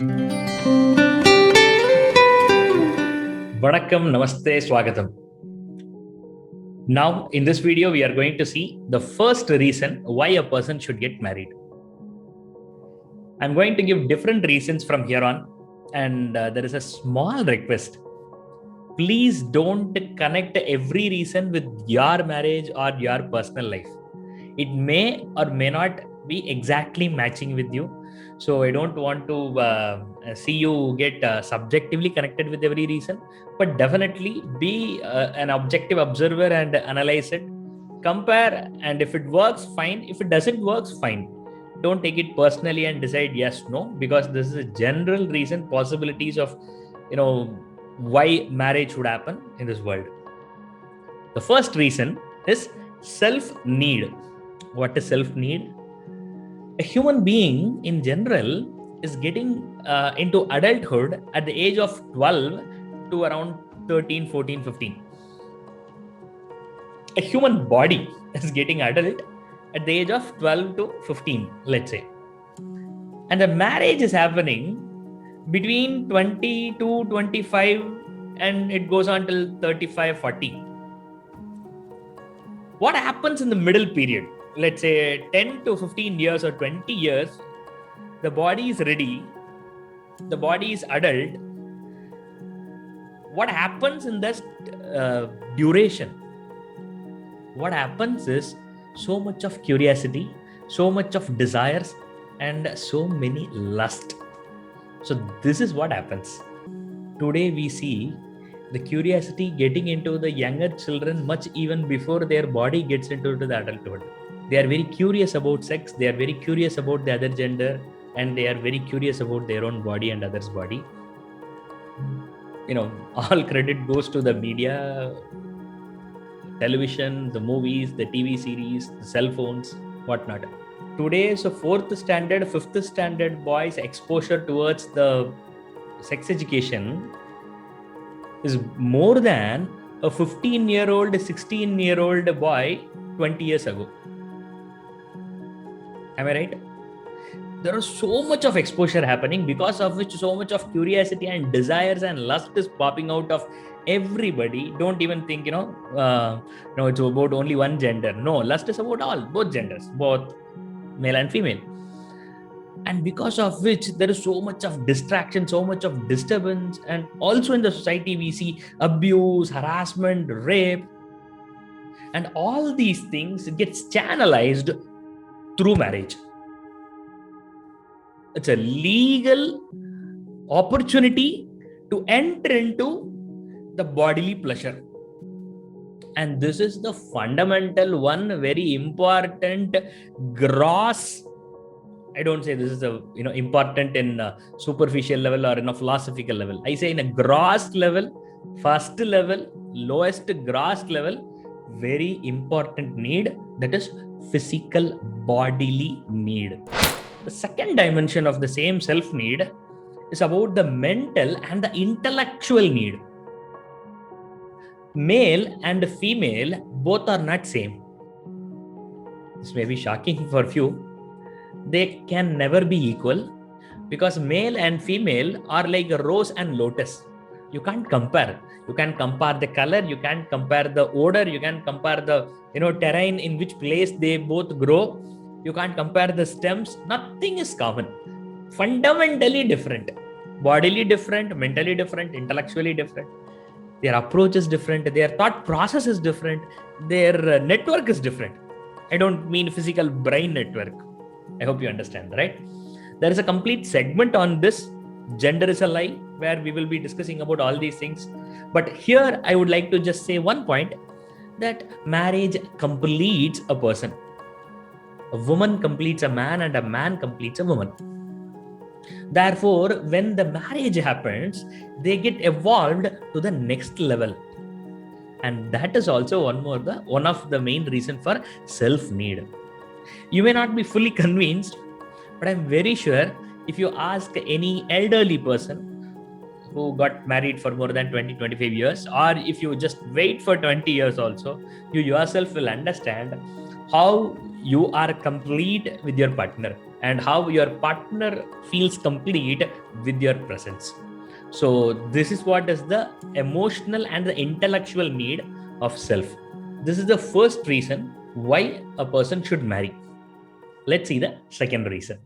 Vanakkam, Namaste, Swagatam. Now, in this video, we are going to see the first reason why a person should get married. I'm going to give different reasons from here on, and there is a small request. Please don't connect every reason with your marriage or your personal life. It may or may not be exactly matching with you. So I don't want to see you get subjectively connected with every reason, but definitely be an objective observer and analyze it, compare, and if it works, fine. If it doesn't work, fine. Don't take it personally and decide yes, no, because this is a general reason, possibilities of, why marriage would happen in this world. The first reason is self-need. What is self-need? A human being in general is getting into adulthood at the age of 12 to around 13, 14, 15. A human body is getting adult at the age of 12 to 15, let's say. And the marriage is happening between 20 to 25 and it goes on till 35, 40. What happens in the middle period? Let's say 10 to 15 years or 20 years, the body is ready, the body is adult. What happens in that duration? What happens is so much of curiosity, so much of desires, and so many lust. So this is what happens. Today we see the curiosity getting into the younger children much even before their body gets into the adulthood. They are very curious about sex, they are very curious about the other gender, and they are very curious about their own body and others' body. All credit goes to the media, television, the movies, the TV series, the cell phones, whatnot. Today's 4th standard, 5th standard boys' exposure towards the sex education is more than a 15-year-old, 16-year-old boy 20 years ago. Am I right? There is so much of exposure happening, because of which so much of curiosity and desires and lust is popping out of everybody. Don't even think, it's about only one gender. No, lust is about both genders, both male and female. And because of which there is so much of distraction, so much of disturbance, and also in the society we see abuse, harassment, rape, and all these things gets channelized through marriage. It's a legal opportunity to enter into the bodily pleasure. And this is the fundamental one, very important, gross. I don't say this is important in a superficial level or in a philosophical level. I say in a gross level, first level, lowest gross level, very important need, that is physical bodily need. The second dimension of the same self-need is about the mental and the intellectual need. Male and female both are not same. This may be shocking for few. They can never be equal, because male and female are like a rose and lotus. You can't compare. You can compare the color, you can compare the odor, you can compare the terrain in which place they both grow. You can't compare the stems. Nothing is common. Fundamentally different. Bodily different, mentally different, intellectually different. Their approach is different. Their thought process is different. Their network is different. I don't mean physical brain network. I hope you understand, right? There is a complete segment on this, Gender is a Lie, where we will be discussing about all these things. But here I would like to just say one point, that marriage completes a person. A woman completes a man and a man completes a woman. Therefore, when the marriage happens, they get evolved to the next level. And that is also one of the main reasons for self-need. You may not be fully convinced, but I'm very sure if you ask any elderly person who got married for more than 20-25 years, or if you just wait for 20 years also, you yourself will understand how you are complete with your partner. and how your partner feels complete with your presence. So this is what is the emotional and the intellectual need of self. This is the first reason why a person should marry. Let's see the second reason.